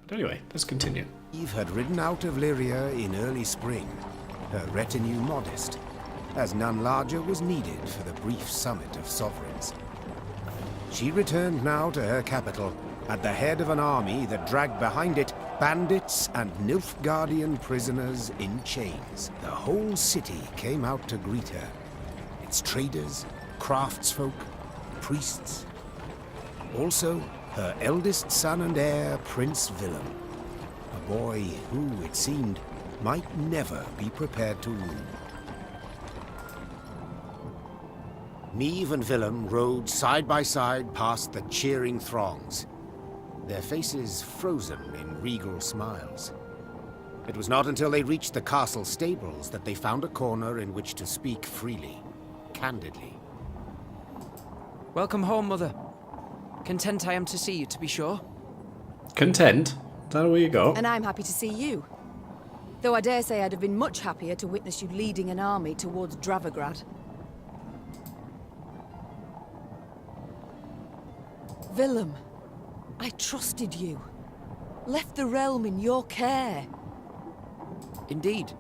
But anyway, let's continue. Eve had ridden out of Lyria in early spring, her retinue modest, as none larger was needed for the brief summit of sovereigns. She returned now to her capital, at the head of an army that dragged behind it bandits and Nilfgaardian prisoners in chains. The whole city came out to greet her. Its traders, craftsfolk, priests. Also, her eldest son and heir, Prince Willem. A boy who, it seemed, might never be prepared to rule. Niamh and Willem rode side by side past the cheering throngs, their faces frozen in regal smiles. It was not until they reached the castle stables that they found a corner in which to speak freely, candidly. Welcome home, Mother. Content I am to see you, to be sure. Content? Is that where you go? And I'm happy to see you. Though I dare say I'd have been much happier to witness you leading an army towards Dravigrad. Willem, I trusted you. Left the realm in your care. Indeed.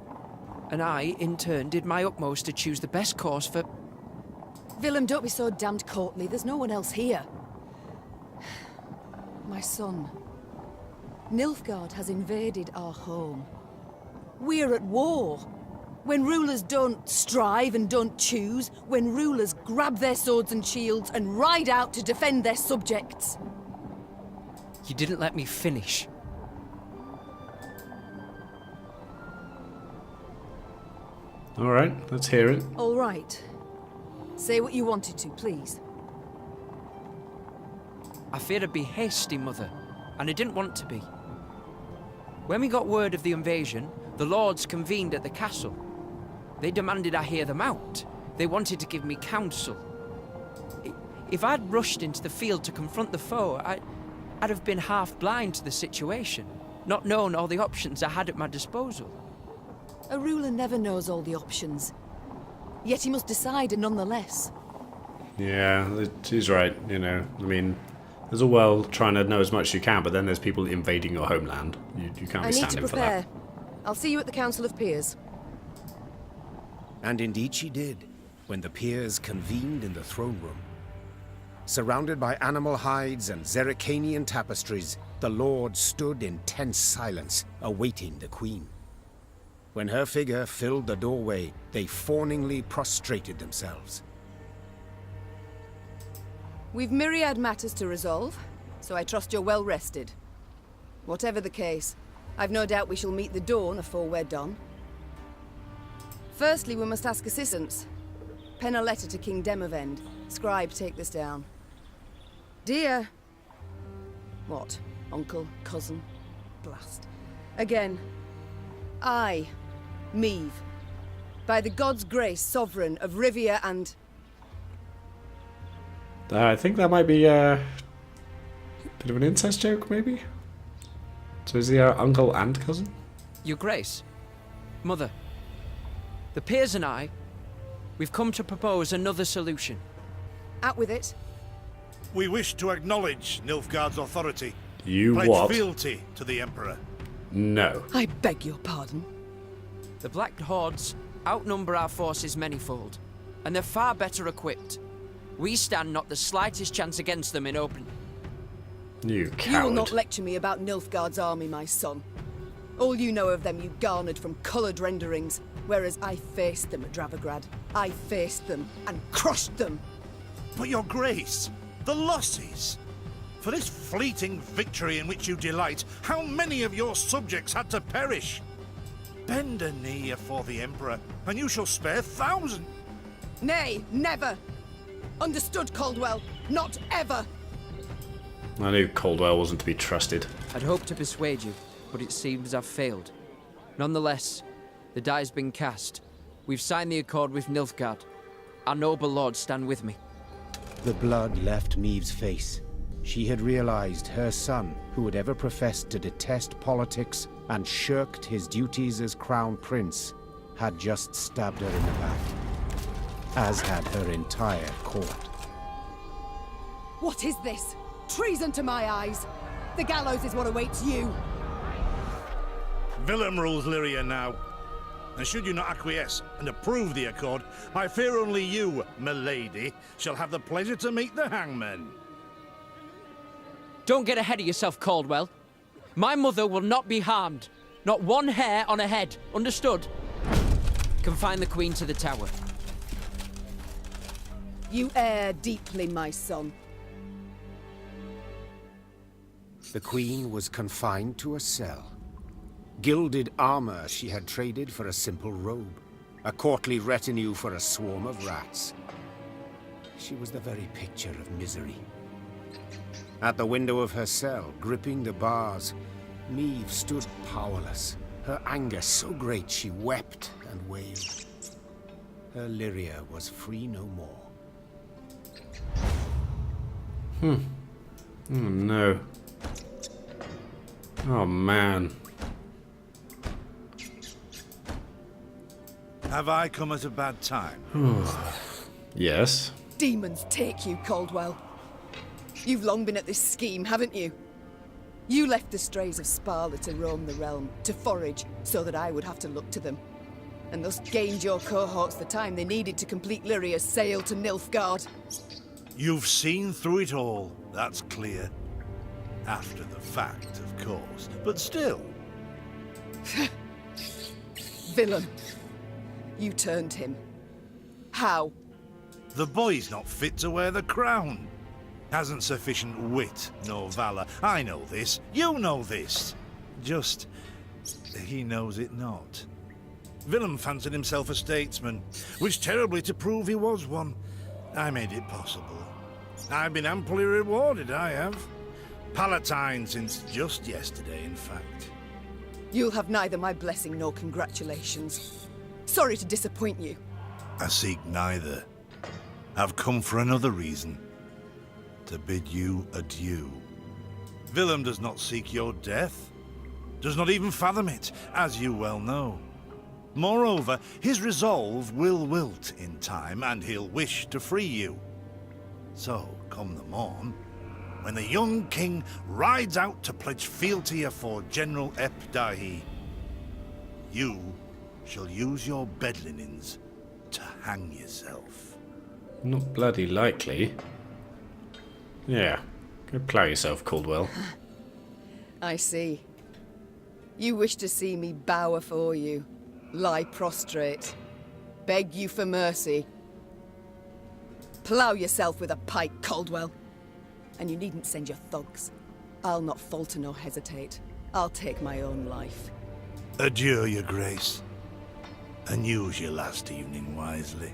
And I, in turn, did my utmost to choose the best course for... Willem, don't be so damned courtly. There's no one else here. My son. Nilfgaard has invaded our home. We're at war. When rulers don't strive and don't choose, when rulers grab their swords and shields and ride out to defend their subjects. You didn't let me finish. All right, let's hear it. All right. Say what you wanted to, please. I feared I'd be hasty, Mother, and I didn't want to be. When we got word of the invasion, the lords convened at the castle. They demanded I hear them out. They wanted to give me counsel. If I'd rushed into the field to confront the foe, I'd have been half blind to the situation, not known all the options I had at my disposal. A ruler never knows all the options. Yet he must decide nonetheless. Yeah, she's right, you know. I mean, there's all well trying to know as much as you can, but then there's people invading your homeland. You can't be standing for that. I need to prepare. I'll see you at the Council of Peers. And indeed she did, when the peers convened in the throne room. Surrounded by animal hides and Zerrikanian tapestries, the lords stood in tense silence, awaiting the queen. When her figure filled the doorway, they fawningly prostrated themselves. We've myriad matters to resolve, so I trust you're well rested. Whatever the case, I've no doubt we shall meet the dawn afore we're done. Firstly, we must ask assistance. Pen a letter to King Demavend. Scribe, take this down. Dear... What? Uncle? Cousin? Blast. Again. I, Niamh, by the god's grace, sovereign of Rivia and... I think that might be a bit of an incest joke, maybe? So is he our uncle and cousin? Your Grace, Mother, the peers and I, we've come to propose another solution. Out with it. We wish to acknowledge Nilfgaard's authority. You Pledge what? fealty to the Emperor. No. I beg your pardon. The Black Hordes outnumber our forces manyfold, and they're far better equipped. We stand not the slightest chance against them in open. You coward. You will not lecture me about Nilfgaard's army, my son. All you know of them you garnered from coloured renderings, whereas I faced them at Dravigrad. I faced them and crushed them. But your grace, the losses. For this fleeting victory in which you delight, how many of your subjects had to perish? Bend a knee afore the Emperor, and you shall spare thousands. Nay, never! Understood, Caldwell? Not ever! I knew Caldwell wasn't to be trusted. I'd hoped to persuade you, but it seems I've failed. Nonetheless, the die's been cast. We've signed the accord with Nilfgaard. Our noble lords stand with me. The blood left Niamh's face. She had realized her son, who had ever professed to detest politics and shirked his duties as crown prince, had just stabbed her in the back, as had her entire court. What is this? Treason to my eyes! The gallows is what awaits you! Willem rules Lyria now. And should you not acquiesce and approve the accord, I fear only you, milady, shall have the pleasure to meet the hangman. Don't get ahead of yourself, Caldwell. My mother will not be harmed. Not one hair on her head. Understood? Confine the Queen to the tower. You err deeply, my son. The Queen was confined to a cell. Gilded armor she had traded for a simple robe. A courtly retinue for a swarm of rats. She was the very picture of misery. At the window of her cell, gripping the bars, Meve stood powerless, her anger so great she wept and wailed. Her Lyria was free no more. Oh no. Oh man. Have I come at a bad time? Yes. Demons take you, Caldwell. You've long been at this scheme, haven't you? You left the strays of Sparla to roam the realm, to forage, so that I would have to look to them. And thus gained your cohorts the time they needed to complete Lyria's sail to Nilfgaard. You've seen through it all, that's clear. After the fact, of course. But still. Villain. You turned him. How? The boy's not fit to wear the crown. Hasn't sufficient wit nor valor. I know this. You know this. Just, he knows it not. Willem fancied himself a statesman. Wished terribly to prove he was one. I made it possible. I've been amply rewarded, I have. Palatine since just yesterday, in fact. You'll have neither my blessing nor congratulations. Sorry to disappoint you. I seek neither. I've come for another reason. To bid you adieu. Willem does not seek your death. Does not even fathom it, as you well know. Moreover, his resolve will wilt in time, and he'll wish to free you. So, come the morn, when the young king rides out to pledge fealty afore General Ep Dahi, you shall use your bed linens to hang yourself. Not bloody likely. Yeah. Go plough yourself, Caldwell. I see. You wish to see me bow afore you, lie prostrate, beg you for mercy. Plough yourself with a pike, Caldwell. And you needn't send your thugs. I'll not falter nor hesitate. I'll take my own life. Adieu, your grace. And use your last evening wisely.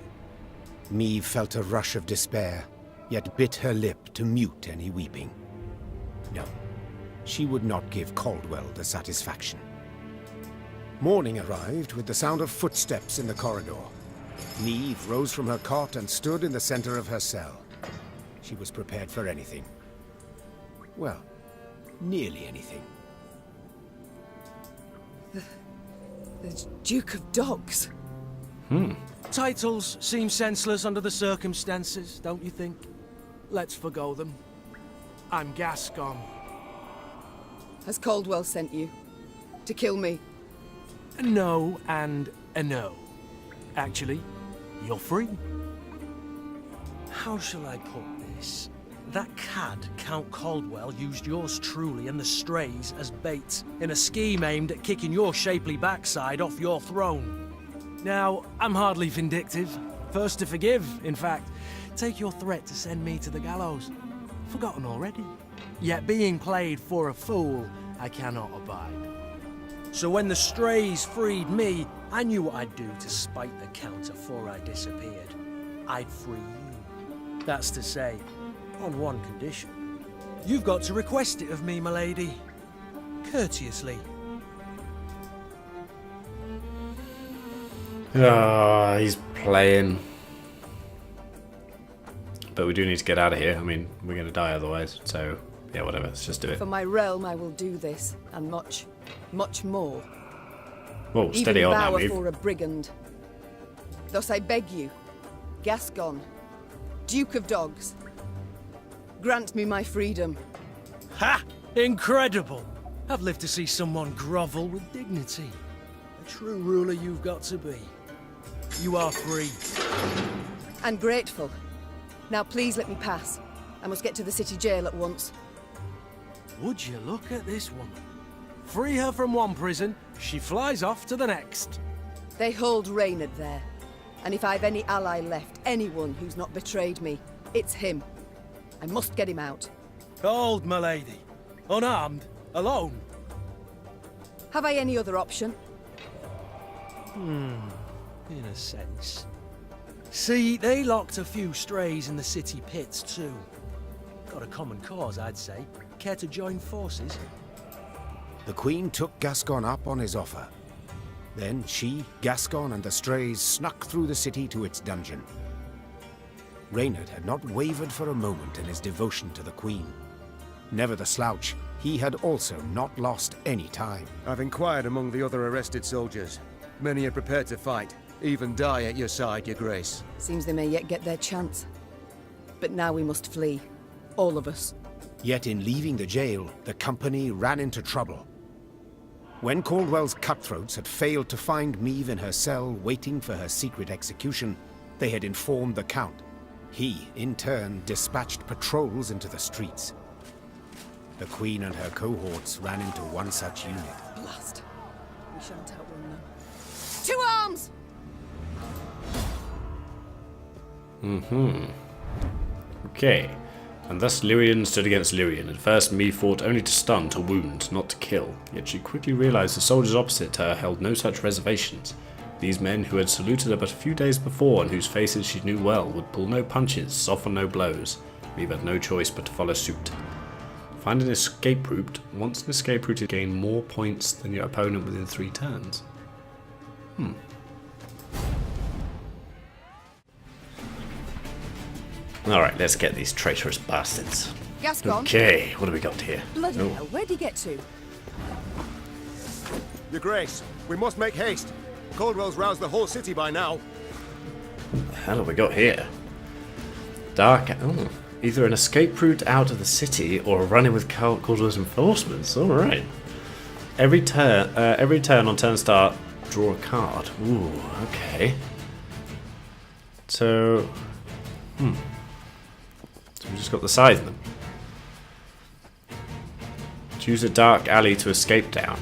Meve felt a rush of despair, yet bit her lip to mute any weeping. No, she would not give Caldwell the satisfaction. Morning arrived with the sound of footsteps in the corridor. Meve rose from her cot and stood in the center of her cell. She was prepared for anything. Well, nearly anything. The Duke of Dogs. Titles seem senseless under the circumstances, don't you think? Let's forgo them. I'm Gascon. Has Caldwell sent you? To kill me? A no and a no. Actually, you're free. How shall I put this? That cad, Count Caldwell, used yours truly and the strays as bait in a scheme aimed at kicking your shapely backside off your throne. Now, I'm hardly vindictive. First to forgive, in fact. Take your threat to send me to the gallows. Forgotten already. Yet being played for a fool, I cannot abide. So when the strays freed me, I knew what I'd do to spite the Count afore I disappeared. I'd free you. That's to say, on one condition. You've got to request it of me, my lady. Courteously. Ah, he's playing. But we do need to get out of here. I mean, we're going to die otherwise. So, yeah, whatever. Let's just do it. For my realm, I will do this, and much, much more. Whoa, steady on now, Even Meve. bow for a brigand. Thus I beg you, Gascon, Duke of Dogs, grant me my freedom. Ha! Incredible! I've lived to see someone grovel with dignity. A true ruler you've got to be. You are free. And grateful. Now please let me pass. I must get to the city jail at once. Would you look at this woman? Free her from one prison, she flies off to the next. They hold Reynard there. And if I've any ally left, anyone who's not betrayed me, it's him. I must get him out. Hold, my lady. Unarmed, alone. Have I any other option? In a sense. See, they locked a few strays in the city pits too. Got a common cause, I'd say. Care to join forces? The Queen took Gascon up on his offer. Then she, Gascon, and the strays snuck through the city to its dungeon. Reynard had not wavered for a moment in his devotion to the Queen. Never the slouch, he had also not lost any time. I've inquired among the other arrested soldiers. Many are prepared to fight, even die at your side, Your Grace. Seems they may yet get their chance. But now we must flee. All of us. Yet in leaving the jail, the company ran into trouble. When Caldwell's cutthroats had failed to find Maeve in her cell waiting for her secret execution, they had informed the Count. He, in turn, dispatched patrols into the streets. The Queen and her cohorts ran into one such unit. Blast. We shan't outrun them. To arms! Okay. And thus Lyrian stood against Lyrian. At first Maeve fought only to stun, to wound, not to kill. Yet she quickly realised the soldiers opposite her held no such reservations. These men who had saluted her but a few days before and whose faces she knew well would pull no punches, soften no blows. Maeve had no choice but to follow suit. Find an escape route. Once an escape route, you gain more points than your opponent within 3 turns. Alright, let's get these traitorous bastards. Gascon? Okay, what do we got here? Bloody hell, where'd he get to? Your Grace, we must make haste. Caldwell's roused the whole city by now. What the hell have we got here? Either an escape route out of the city or a run-in with Caldwell's enforcements. Alright. Every turn on turn start, draw a card. Ooh, okay. So we just got the scytheman. Choose a dark alley to escape down.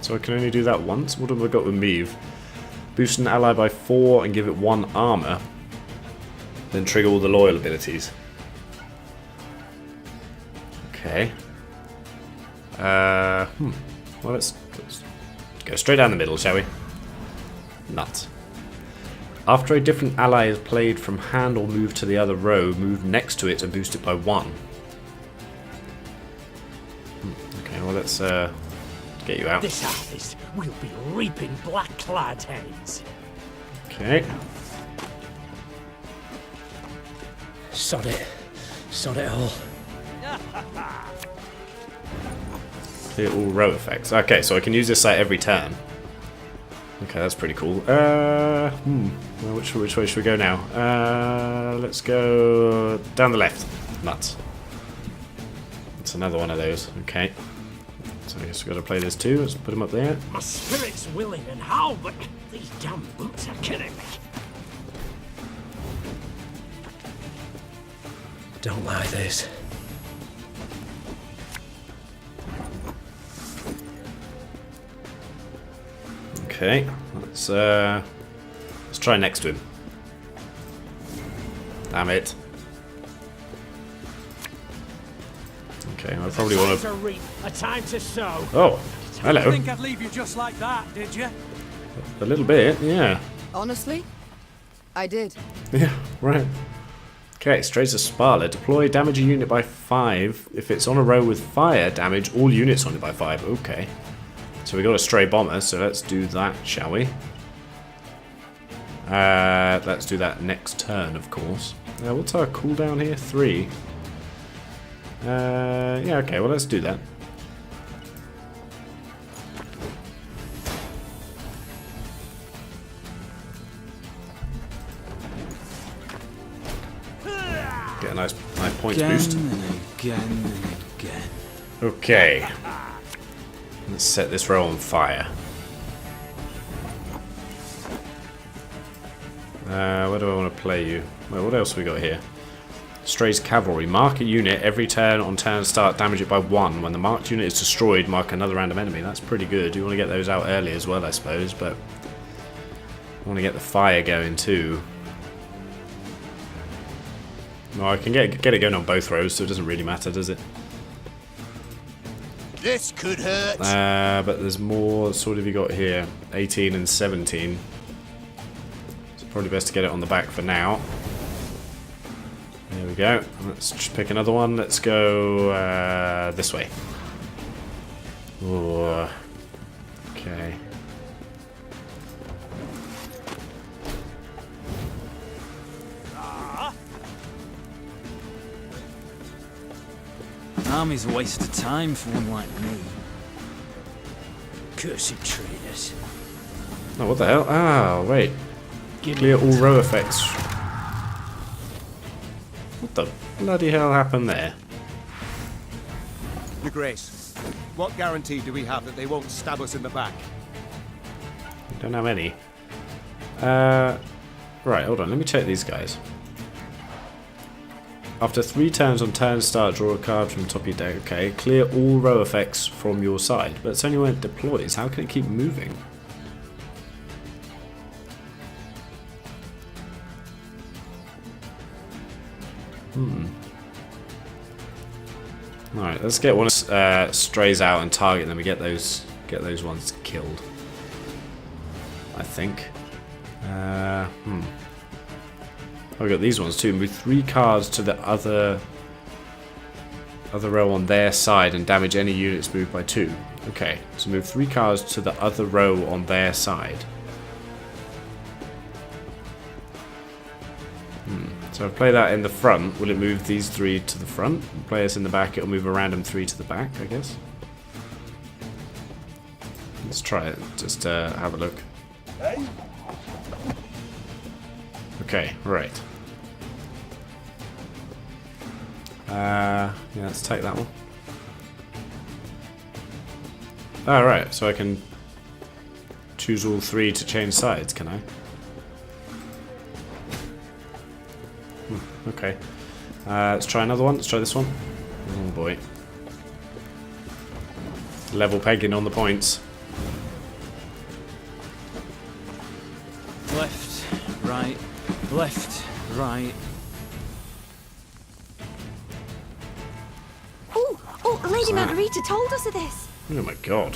So I can only do that once? What have I got with Maeve? Boost an ally by 4 and give it 1 armor. Then trigger all the loyal abilities. Okay. Well, let's go straight down the middle, shall we? Nuts. After a different ally is played from hand or moved to the other row, move next to it and boost it by 1. Okay, well let's get you out. This harvest will be reaping black-clad heads. Okay. Sod it. Sod it all. Clear all row effects. Okay, so I can use this site every turn. Okay, that's pretty cool. Well, which way should we go now? Let's go down the left. Nuts. It's another one of those. Okay. So I guess we've got to play this too. Let's put him up there. My spirit's willing and how, but these damn boots are killing me. Don't like this. Okay, let's try next to him. Damn it. Okay, I probably want to. reap, a time to sow. Oh, hello. You think I'd leave you just like that, did you? A little bit, yeah. Honestly? I did. Yeah, right. Okay, straight to Sparla. Deploy damage a unit by 5. If it's on a row with fire, damage all units on it by 5. Okay. So we got a stray bomber, so let's do that, shall we? Let's do that next turn, of course. What's our cooldown here? 3. Yeah, okay, well let's do that. Get a nice point boost. And again and again. Okay. Let's set this row on fire. Where do I want to play you? Well, what else have we got here? Stray's Cavalry. Mark a unit every turn on turn start, damage it by 1. When the marked unit is destroyed, mark another random enemy. That's pretty good. You want to get those out early as well, I suppose, but I want to get the fire going too. No, I can get it going on both rows, so it doesn't really matter, does it? This could hurt. But there's more. What have you got here? 18 and 17. So probably best to get it on the back for now. There we go. Let's just pick another one. Let's go this way. Ooh. Okay. Army's a waste of time for one like me. Cursed traitors. Oh, what the hell? Ah, wait. Clear all row effects. What the bloody hell happened there? Your Grace, what guarantee do we have that they won't stab us in the back? We don't have any. Right, hold on. Let me check these guys. After 3 turns on turn start, draw a card from the top of your deck. Okay, clear all row effects from your side. But it's only when it deploys. How can it keep moving? Alright, let's get one of strays out and target them and get those ones killed. I think. Oh, we got these ones too. Move 3 cards to the other row on their side and damage any units moved by 2. Okay, so move 3 cards to the other row on their side. So if I play that in the front, will it move these 3 to the front? Play this in the back, it'll move a random 3 to the back, I guess. Let's try it, just have a look. Okay, right. Yeah, let's take that one. Oh, right, so I can choose all 3 to change sides, can I? Okay. Let's try another one. Let's try this one. Oh boy. Level pegging on the points. Left, right, left, right. Oh, Lady Margarita told us of this. Oh my god.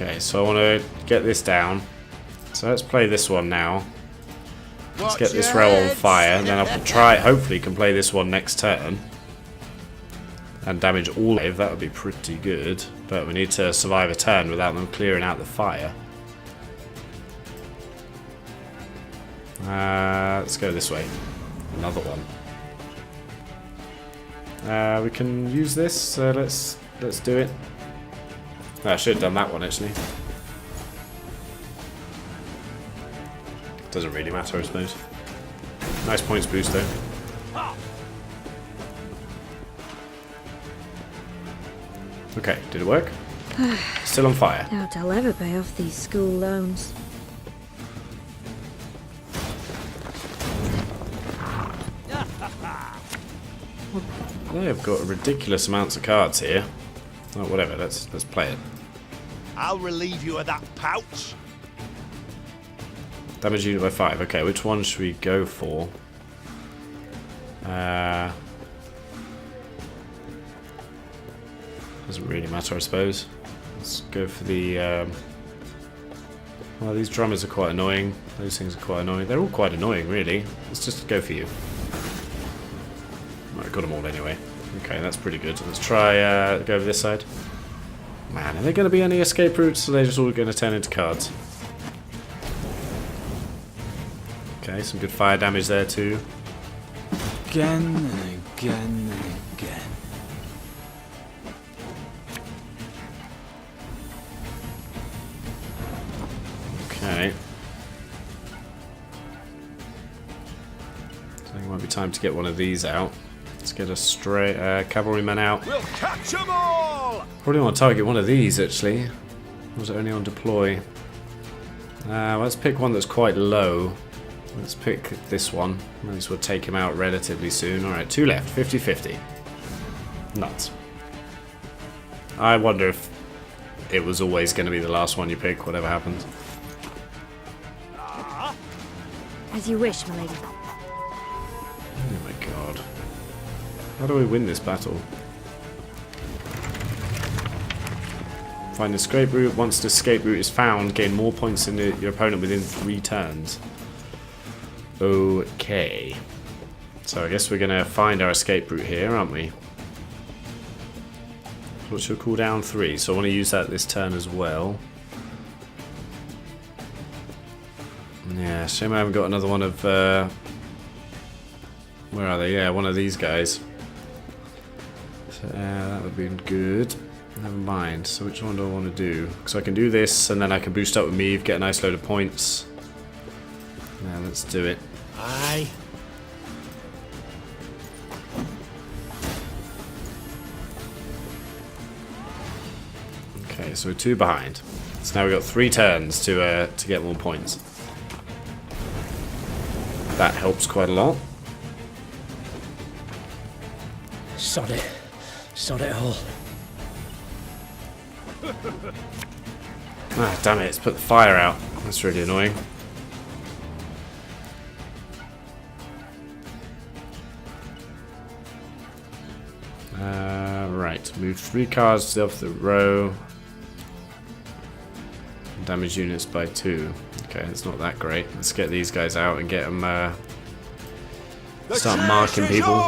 Okay, so I want to get this down. So let's play this one now. Let's get this row on fire, and then I'll try, hopefully can play this one next turn. And damage all of that would be pretty good. But we need to survive a turn without them clearing out the fire. Let's go this way. Another one. We can use this, so let's do it. I should have done that one actually. Doesn't really matter, I suppose. Nice points boost though. Okay, did it work? Still on fire. Doubt I'll ever pay off these school loans. They have got ridiculous amounts of cards here. Oh, whatever. Let's play it. I'll relieve you of that pouch. Damage unit by 5. Okay, which one should we go for? Doesn't really matter, I suppose. Let's go for the. Well, these drummers are quite annoying. Those things are quite annoying. They're all quite annoying, really. Let's just go for you. Right, got them all anyway. Okay, that's pretty good. Let's try go over this side. Man, are there going to be any escape routes, or are they just all going to turn into cards? Okay, some good fire damage there too. Again and again and again. Okay. I think it might be time to get one of these out. Let's get a stray cavalryman out. We'll catch them all! Probably want to target one of these actually. Or was it only on deploy? Let's pick one that's quite low. Let's pick this one. At least we'll take him out relatively soon. Alright, 2 left. 50-50. Nuts. I wonder if it was always going to be the last one you pick, whatever happens. As you wish, milady. Oh my god. How do we win this battle? Find the escape route. Once the escape route is found, gain more points than your opponent within 3 turns. Okay. So I guess we're going to find our escape route here, aren't we? What's your cooldown? 3. So I want to use that this turn as well. Yeah, shame I haven't got another one of... where are they? Yeah, one of these guys. So, that would be good. Never mind. So which one do I want to do? Because I can do this, and then I can boost up with Meave, get a nice load of points. Yeah, let's do it. Aye. Okay, so we're 2 behind. So now we've got 3 turns to get more points. That helps quite a lot. Sod it. Sod it all. Ah, damn it, it's put the fire out. That's really annoying. Right, move 3 cards off the row. Damage units by 2. Okay, it's not that great. Let's get these guys out and get them. Start marking people.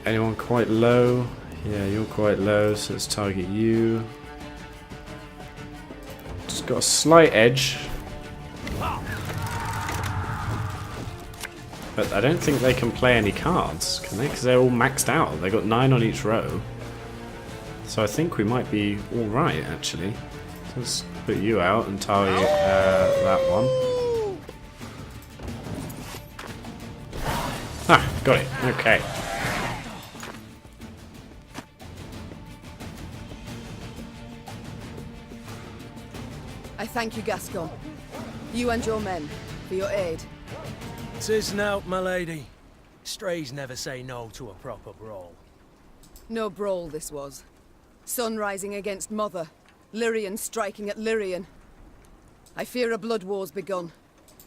Anyone quite low? Yeah, you're quite low, so let's target you. Just got a slight edge. But I don't think they can play any cards, can they? Because they're all maxed out. They've got 9 on each row. So I think we might be alright, actually. So let's put you out and target that one. Ah, got it. Okay. I thank you, Gascon. You and your men, for your aid. 'Tis nought, my lady. Strays never say no to a proper brawl. No brawl this was. Sun rising against Mother. Lyrian striking at Lyrian. I fear a blood war's begun.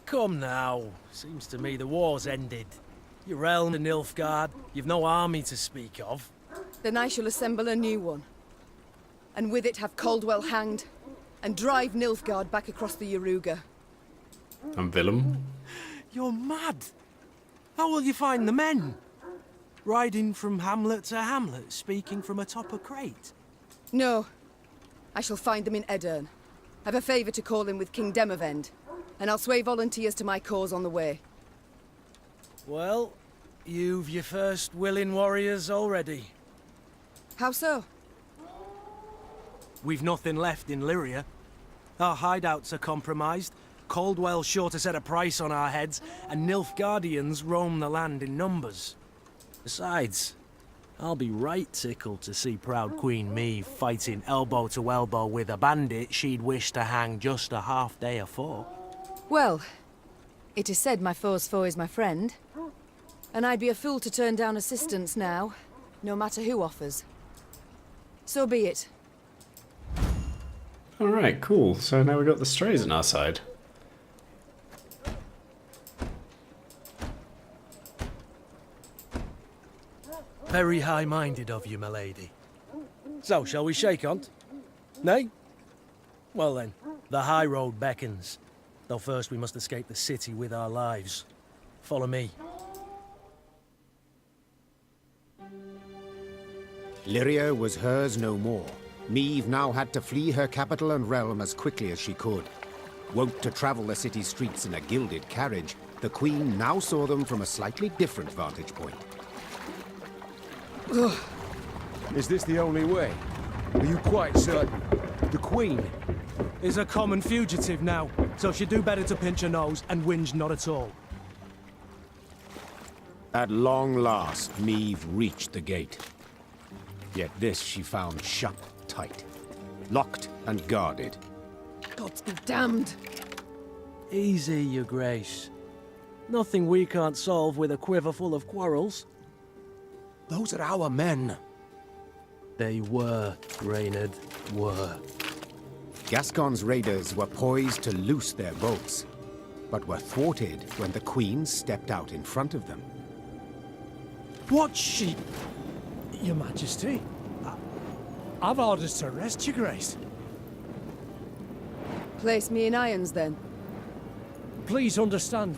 Come now. Seems to me the war's ended. Your realm in Nilfgaard, you've no army to speak of. Then I shall assemble a new one. And with it have Caldwell hanged, and drive Nilfgaard back across the Yaruga. And Willem. You're mad. How will you find the men? Riding from hamlet to hamlet, speaking from atop a crate? No. I shall find them in Edirn. I've a favour to call in with King Demavend, and I'll sway volunteers to my cause on the way. Well, you've your first willing warriors already. How so? We've nothing left in Lyria. Our hideouts are compromised, Caldwell's sure to set a price on our heads, and Nilfgaardians roam the land in numbers. Besides, I'll be right tickled to see proud Queen Meave fighting elbow to elbow with a bandit she'd wish to hang just a half day afore. Well, it is said my foe's foe is my friend. And I'd be a fool to turn down assistance now, no matter who offers. So be it. Alright, cool. So now we've got the strays on our side. Very high-minded of you, my lady. So, shall we shake on't? Nay? Well then, the high road beckons. Though first we must escape the city with our lives. Follow me. Lyria was hers no more. Meave now had to flee her capital and realm as quickly as she could. Wont to travel the city streets in a gilded carriage, the Queen now saw them from a slightly different vantage point. Is this the only way? Are you quite certain? The Queen? Is a common fugitive now. so she'd do better to pinch her nose and whinge not at all. At long last, Meave reached the gate. Yet this she found shut tight, locked and guarded. Gods be damned. Easy, your grace. Nothing we can't solve with a quiver full of quarrels. Those are our men. They were, Reynard, were. Gascon's raiders were poised to loose their bolts, but were thwarted when the Queen stepped out in front of them. What she... Your Majesty? I've orders to arrest your grace. Place me in irons, then. Please understand,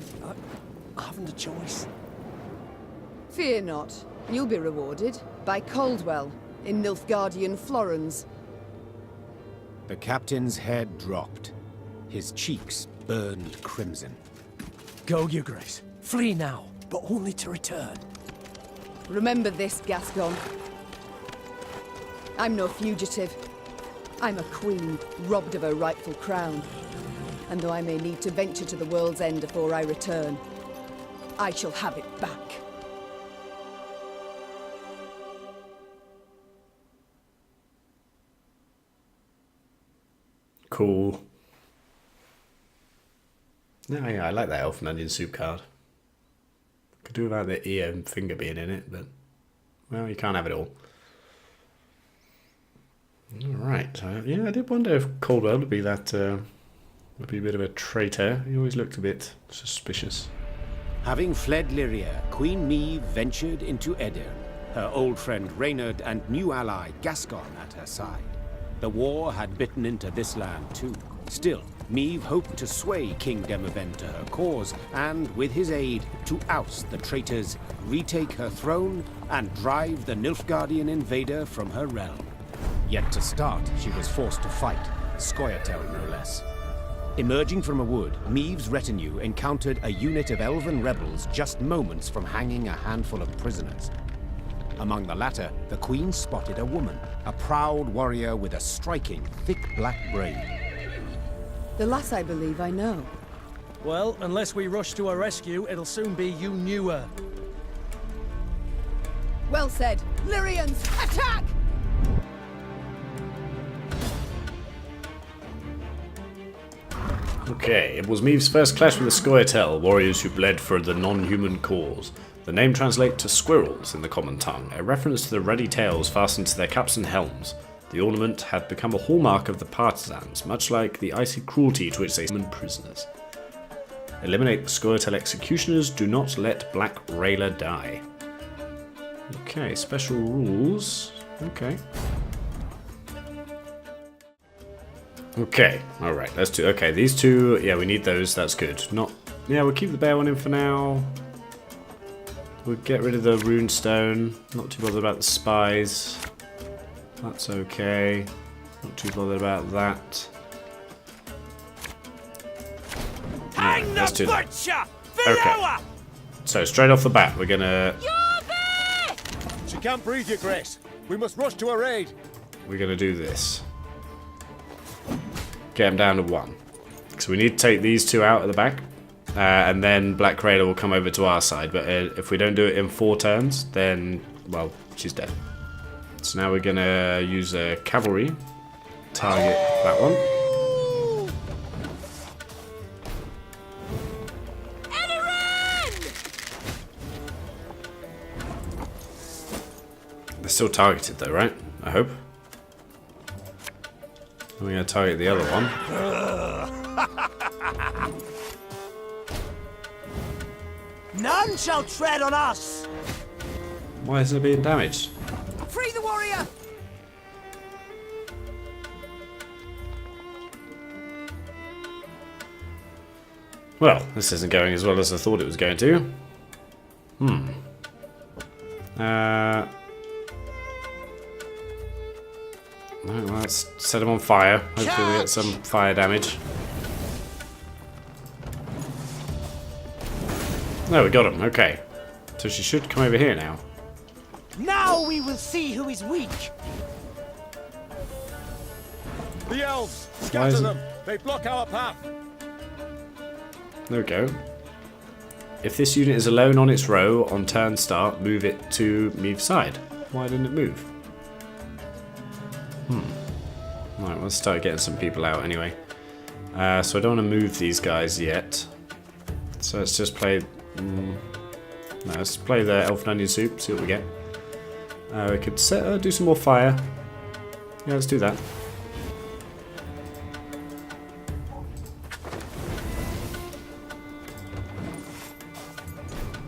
I haven't a choice. Fear not. You'll be rewarded by Caldwell in Nilfgaardian Florens. The captain's head dropped. His cheeks burned crimson. Go, your grace. Flee now, but only to return. Remember this, Gascon. I'm no fugitive. I'm a queen, robbed of her rightful crown. And though I may need to venture to the world's end before I return, I shall have it back. Cool. Yeah, I like that elf and onion soup card. Could do without the ear and finger being in it, but well, you can't have it all. Alright, yeah, I did wonder if Caldwell would be that, would be a bit of a traitor. He always looked a bit suspicious. Having fled Lyria, Queen Meave ventured into Edir, her old friend Reynard and new ally Gascon at her side. The war had bitten into this land too. Still, Meave hoped to sway King Demavend to her cause, and with his aid, to oust the traitors, retake her throne, and drive the Nilfgaardian invader from her realm. Yet to start, she was forced to fight, Scoia'tael no less. Emerging from a wood, Meave's retinue encountered a unit of elven rebels just moments from hanging a handful of prisoners. Among the latter, the Queen spotted a woman, a proud warrior with a striking, thick black braid. The lass I believe I know. Well, unless we rush to her rescue, it'll soon be you knew her. Well said. Lyrians, attack! Okay, it was Meave's first clash with the Scoia'tael, warriors who bled for the non-human cause. The name translates to squirrels in the common tongue, a reference to the ruddy tails fastened to their caps and helms. The ornament had become a hallmark of the partisans, much like the icy cruelty to which they summoned prisoners. Eliminate the Scoia'tael executioners, do not let Black Rayla die. Okay, special rules. Okay. Okay, alright, let's do... Okay, these two, yeah, we need those, that's good. Not... Yeah, we'll keep the bear one in for now. We'll get rid of the runestone. Not too bothered about the spies. That's okay. Not too bothered about that. Hang let's the do that. butcher! Okay. So, straight off the bat, we're gonna... She can't breathe, your grace. We must rush to her aid. We're gonna do this. Get him down to 1. So we need to take these two out at the back. And then Black Rayla will come over to our side. But if we don't do it in 4 turns, then, well, she's dead. So now we're going to use a cavalry. Target that one. They're still targeted though, right? I hope. We're going to target the other one. None shall tread on us! Why is it being damaged? Free the warrior! Well, this isn't going as well as I thought it was going to. Well, let's set him on fire. Hopefully we get some fire damage. No, we got him. Okay. So she should come over here now. Now we will see who is weak! The elves! Why Scatter is it- them! They block our path! There we go. If this unit is alone on its row on turn start, move it to Meave's side. Why didn't it move? Right, let's start getting some people out anyway. So I don't want to move these guys yet. So let's just play... no, let's play the Elf and Onion Soup, see what we get. We could do some more fire. Yeah, let's do that.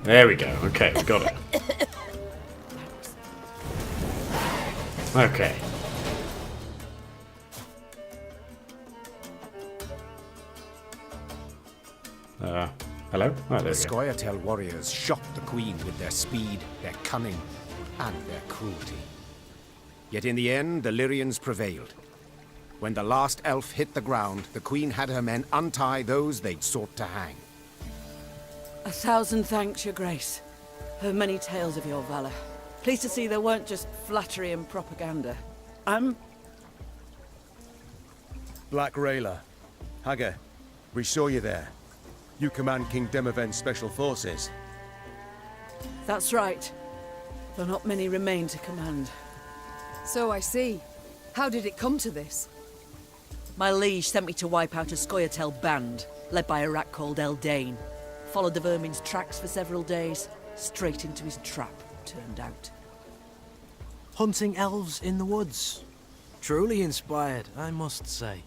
There we go. Okay, we got it. Okay. Hello? Oh, there we The go. Scoia'tael warriors shocked the Queen with their speed, their cunning, and their cruelty. Yet in the end, the Lyrians prevailed. When the last elf hit the ground, the Queen had her men untie those they'd sought to hang. 1,000 thanks, Your Grace. Heard many tales of your valor. Pleased to see they weren't just flattery and propaganda. Black Rayla. Hagar, we saw you there. You command King Demavend's special forces. That's right. Though not many remain to command. So I see. How did it come to this? My liege sent me to wipe out a Scoia'tael band, led by a rat called Eldane. Followed the vermin's tracks for several days. Straight into his trap, turned out. Hunting elves in the woods. Truly inspired, I must say.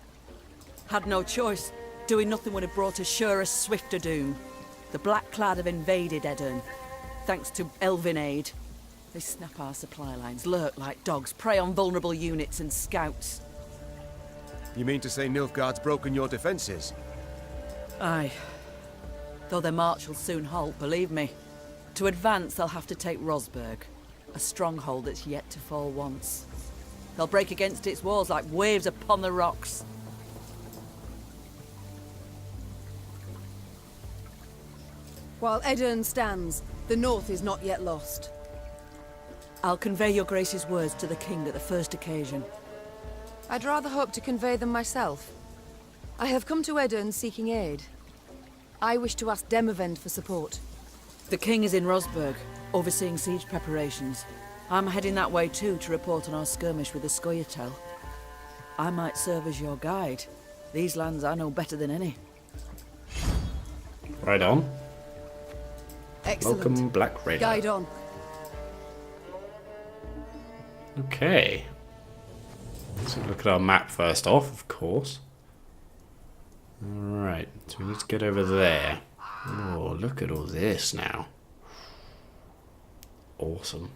Had no choice. Doing nothing would have brought us surer, swifter doom. The Black-clad have invaded Edirn, thanks to Elven aid. They snap our supply lines, lurk like dogs, prey on vulnerable units and scouts. You mean to say Nilfgaard's broken your defenses? Aye. Though their march will soon halt, believe me. To advance, they'll have to take Rosberg, a stronghold that's yet to fall once. They'll break against its walls like waves upon the rocks. While Edirn stands, the north is not yet lost. I'll convey your grace's words to the king at the first occasion. I'd rather hope to convey them myself. I have come to Edirn seeking aid. I wish to ask Demavend for support. The king is in Rosberg, overseeing siege preparations. I'm heading that way too to report on our skirmish with the Scoia'tael. I might serve as your guide. These lands I know better than any. Right on. Excellent. Welcome, Black Raider. Guide on. Okay. Let's look at our map first off, of course. Alright, so we need to get over there. Oh, look at all this now. Awesome.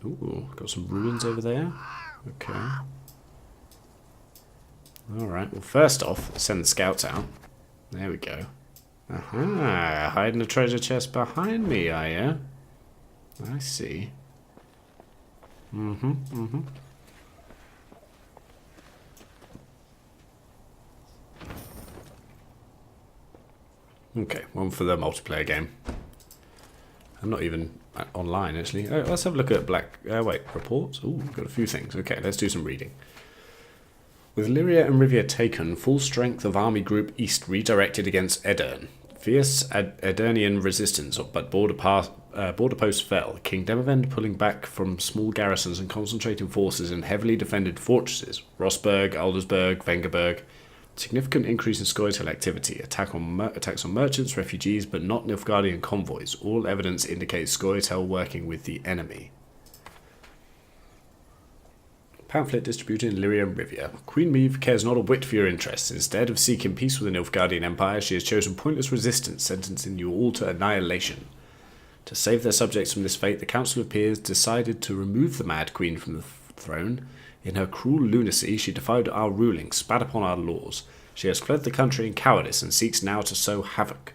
Ooh, got some ruins over there. Okay. Alright, well first off, let's send the scouts out. There we go. Aha, hiding a treasure chest behind me, are ya? I see. Okay, one for the multiplayer game. I'm not even online, actually. Oh, let's have a look at reports. Ooh, we've got a few things. Okay, let's do some reading. With Lyria and Rivia taken, full strength of Army Group East redirected against Edirn. Fierce Edirnian resistance, but border posts fell. King Demavend pulling back from small garrisons and concentrating forces in heavily defended fortresses. Rosberg, Aldersberg, Vengerberg. Significant increase in Scoia'tael activity. Attacks on merchants, refugees, but not Nilfgaardian convoys. All evidence indicates Scoia'tael working with the enemy. Pamphlet distributed in Lyria and Rivia. Queen Meave cares not a whit for your interests. Instead of seeking peace with the Nilfgaardian Empire, she has chosen pointless resistance, sentencing you all to annihilation. To save their subjects from this fate, the Council of Peers decided to remove the Mad Queen from the throne. In her cruel lunacy, she defied our ruling, spat upon our laws. She has fled the country in cowardice and seeks now to sow havoc.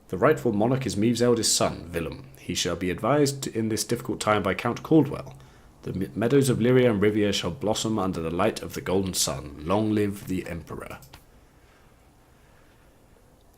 The rightful monarch is Meave's eldest son, Willem. He shall be advised in this difficult time by Count Caldwell. The meadows of Lyria and Rivia shall blossom under the light of the golden sun. Long live the Emperor.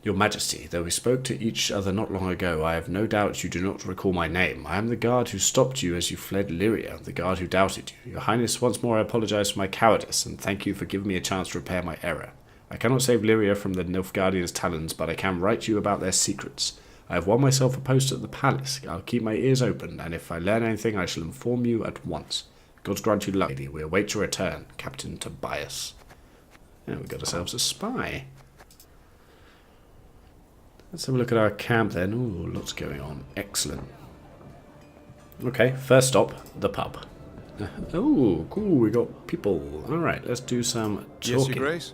Your Majesty, though we spoke to each other not long ago, I have no doubt you do not recall my name. I am the guard who stopped you as you fled Lyria, the guard who doubted you. Your Highness, once more I apologize for my cowardice, and thank you for giving me a chance to repair my error. I cannot save Lyria from the Nilfgaardians' talons, but I can write you about their secrets. I have won myself a post at the palace. I'll keep my ears open, and if I learn anything, I shall inform you at once. Gods grant you luck, lady. We await your return, Captain Tobias. Yeah, we got ourselves a spy. Let's have a look at our camp then. Ooh, lots going on. Excellent. Okay, first stop, the pub. Oh, cool, we got people. Alright, let's do some talking. Yes, Your Grace?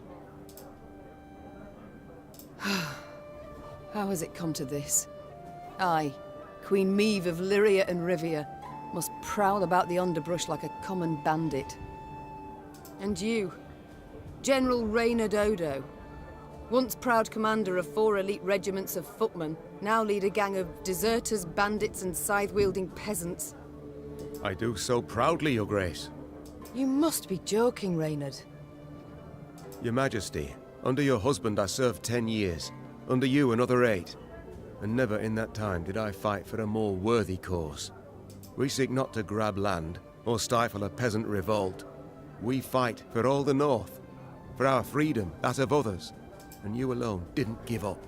How has it come to this? I, Queen Meve of Lyria and Rivia, must prowl about the underbrush like a common bandit. And you, General Reynard Odo, once proud commander of 4 elite regiments of footmen, now lead a gang of deserters, bandits and scythe-wielding peasants. I do so proudly, Your Grace. You must be joking, Reynard. Your Majesty, under your husband I served 10 years, under you another 8. And never in that time did I fight for a more worthy cause. We seek not to grab land or stifle a peasant revolt. We fight for all the North, for our freedom, that of others. And you alone didn't give up.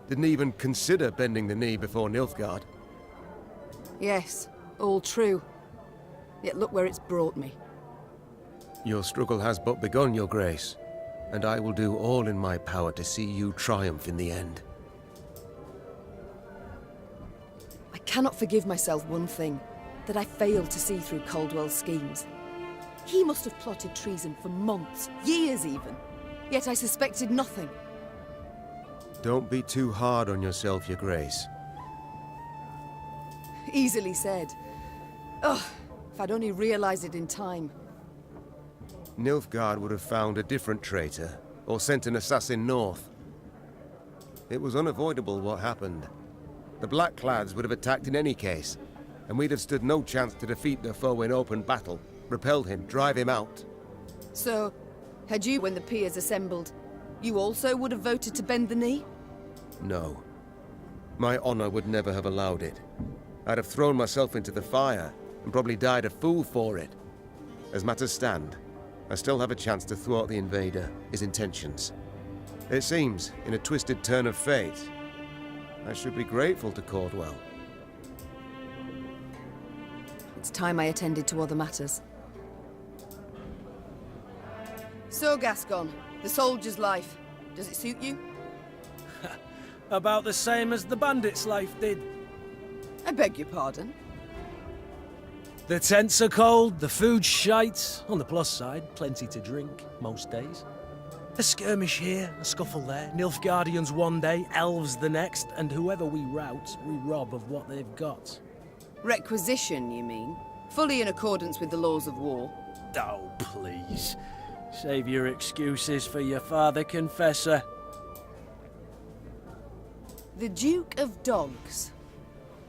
Didn't even consider bending the knee before Nilfgaard. Yes, all true. Yet look where it's brought me. Your struggle has but begun, Your Grace, and I will do all in my power to see you triumph in the end. I cannot forgive myself one thing, that I failed to see through Caldwell's schemes. He must have plotted treason for months, years even, yet I suspected nothing. Don't be too hard on yourself, Your Grace. Easily said. Ugh, if I'd only realized it in time. Nilfgaard would have found a different traitor, or sent an assassin north. It was unavoidable what happened. The Blackclads would have attacked in any case, and we'd have stood no chance to defeat their foe in open battle, repel him, drive him out. So, had you, when the peers assembled, you also would have voted to bend the knee? No. My honor would never have allowed it. I'd have thrown myself into the fire, and probably died a fool for it. As matters stand, I still have a chance to thwart the invader, his intentions. It seems, in a twisted turn of fate, I should be grateful to Caldwell. It's time I attended to other matters. So, Gascon, the soldier's life, does it suit you? About the same as the bandit's life did. I beg your pardon? The tents are cold, the food's shite. On the plus side, plenty to drink, most days. A skirmish here, a scuffle there. Nilfgaardians one day, elves the next, and whoever we rout, we rob of what they've got. Requisition, you mean? Fully in accordance with the laws of war. Oh, please. Save your excuses for your father confessor. The Duke of Dogs.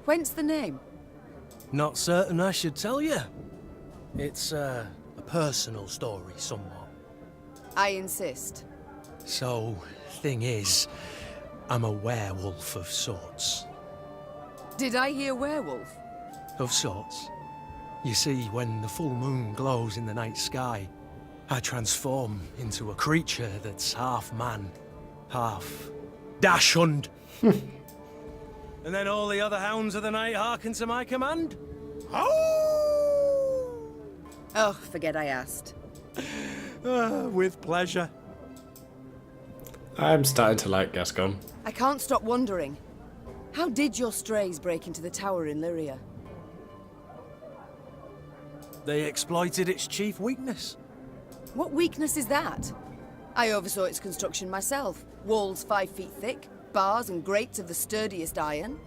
Whence the name? Not certain I should tell you. It's a personal story, somewhat. I insist. So, thing is, I'm a werewolf of sorts. Did I hear werewolf? Of sorts. You see, when the full moon glows in the night sky, I transform into a creature that's half man, half dachshund. And then all the other hounds of the night hearken to my command. Oh, forget I asked. With pleasure. I'm starting to like Gascon. I can't stop wondering. How did your strays break into the tower in Lyria? They exploited its chief weakness. What weakness is that? I oversaw its construction myself. Walls 5 feet thick, bars and grates of the sturdiest iron.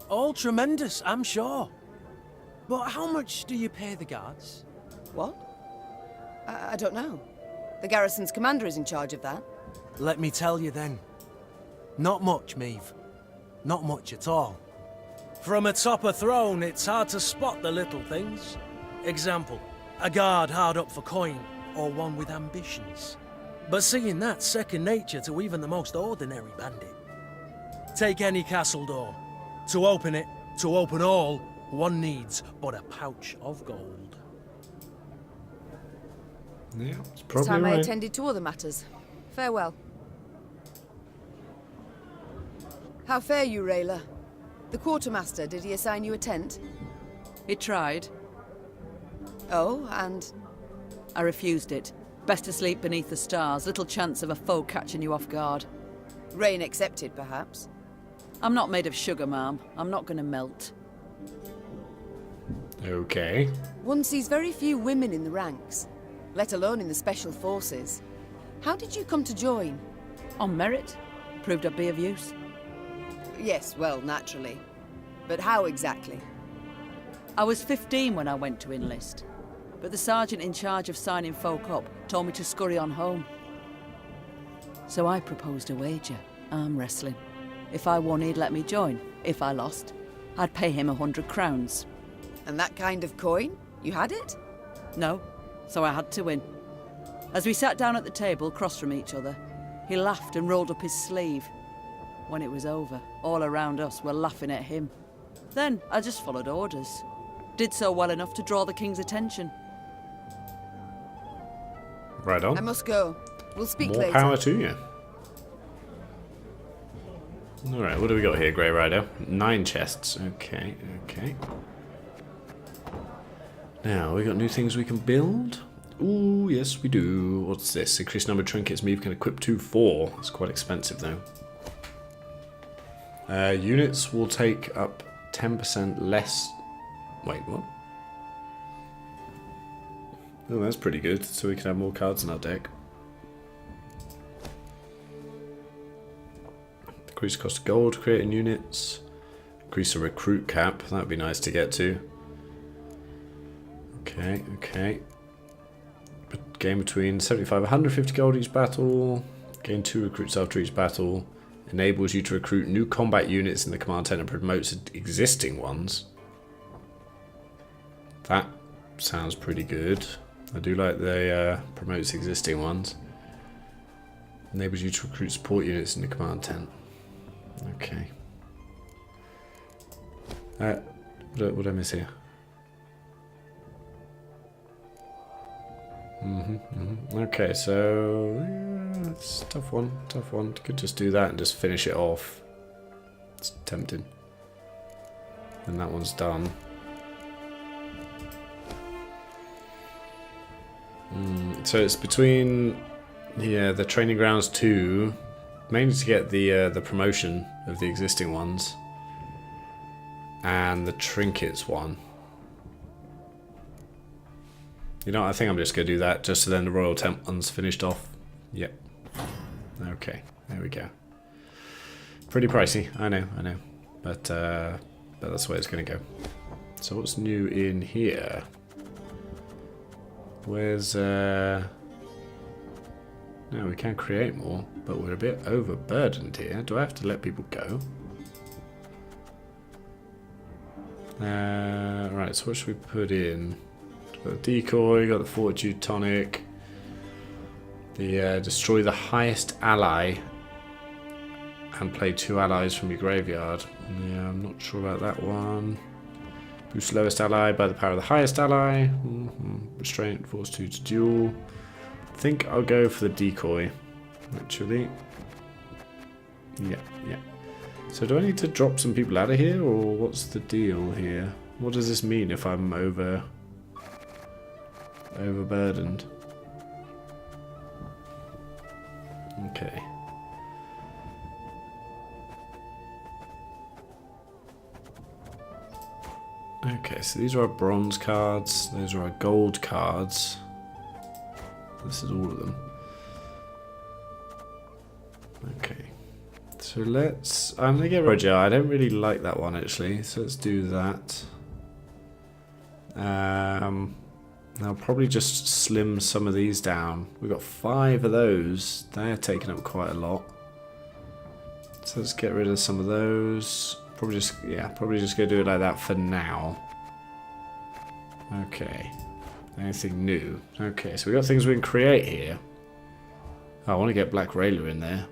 All tremendous, I'm sure. But how much do you pay the guards? What? I don't know. The garrison's commander is in charge of that. Let me tell you then. Not much, Meve. Not much at all. From atop a throne, it's hard to spot the little things. Example, a guard hard up for coin, or one with ambitions. But seeing that's second nature to even the most ordinary bandit. Take any castle door. To open it, to open all, one needs but a pouch of gold. Yeah, it's It's probably time I right. attended to other matters. Farewell. How fare you, Rayla? The quartermaster, did he assign you a tent? He tried. Oh, and... I refused it. Best to sleep beneath the stars. Little chance of a foe catching you off guard. Rain accepted, perhaps? I'm not made of sugar, ma'am. I'm not going to melt. Okay. One sees very few women in the ranks, let alone in the special forces. How did you come to join? On merit. Proved I'd be of use. Yes, well, naturally. But how exactly? I was 15 when I went to enlist. But the sergeant in charge of signing folk up told me to scurry on home. So I proposed a wager, arm wrestling. If I won, he'd let me join. If I lost, I'd pay him 100 crowns. And that kind of coin? You had it? No, so I had to win. As we sat down at the table, across from each other, he laughed and rolled up his sleeve. When it was over, all around us were laughing at him. Then I just followed orders. Did so well enough to draw the king's attention. Right on. I must go. We'll speak More later. power to you. Alright, what do we got here, Grey Rider? 9 chests. Okay, okay. Now, we got new things we can build? Ooh, yes we do. What's this? Increased number of trinkets means we can equip 4. It's quite expensive though. Units will take up 10% less... Wait, what? Oh, that's pretty good. So we can have more cards in our deck. Increase cost of gold creating units. Increase the recruit cap. That would be nice to get to. Okay, okay. Gain between 75 and 150 gold each battle. Gain 2 recruits after each battle. Enables you to recruit new combat units in the command tent and promotes existing ones. That sounds pretty good. I do like the promotes existing ones. Enables you to recruit support units in the command tent. Okay. What did I miss here? Okay, so yeah, it's a tough one, tough one. Could just do that and just finish it off. It's tempting. And that one's done. So it's between the training grounds 2, mainly to get the promotion of the existing ones, and the trinkets one. You know, I think I'm just going to do that just so then the Royal Temp one's finished off. Yep. Okay, there we go. Pretty pricey, I know. But that's the way it's going to go. So what's new in here? Where's... No, we can create more, but we're a bit overburdened here. Do I have to let people go? Right, so what should we put in? Got the decoy, got the fortitude tonic, the destroy the highest ally and play 2 allies from your graveyard. Yeah, I'm not sure about that one. Boost lowest ally by the power of the highest ally. Restraint, fortitude to duel. I think I'll go for the decoy, actually. Yeah. So do I need to drop some people out of here, or what's the deal here? What does this mean if I'm overburdened? Okay. Okay, so these are our bronze cards, those are our gold cards. This is all of them. Okay. So let's... I'm going to get Roger. I don't really like that one actually, so let's do that. I'll probably just slim some of these down. We've got 5 of those. They're taking up quite a lot. So let's get rid of some of those. Probably just gonna do it like that for now. Okay. Anything new? Okay, so we got things we can create here. Oh, I want to get Black Rayla in there.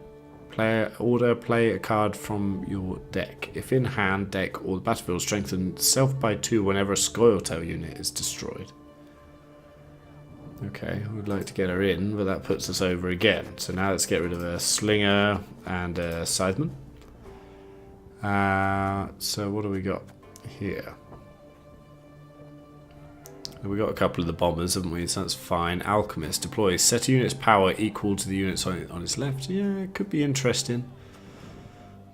Play a card from your deck. If in hand, deck, or the battlefield, strengthen self by 2 whenever a Scoia'tael unit is destroyed. Okay, we'd like to get her in, but that puts us over again. So now let's get rid of a slinger and a scytheman. So what do we got here? We got a couple of the bombers, haven't we? So that's fine. Alchemist deploys. Set a unit's power equal to the units on its left. Yeah, it could be interesting.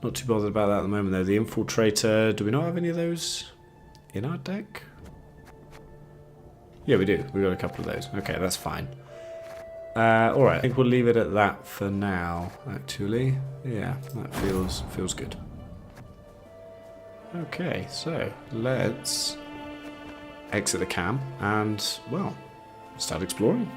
Not too bothered about that at the moment though. The infiltrator. Do we not have any of those in our deck? Yeah, we do. We got a couple of those. Okay, that's fine. Alright, I think we'll leave it at that for now, actually. Yeah, that feels good. Okay, so let's exit the camp and, well, start exploring.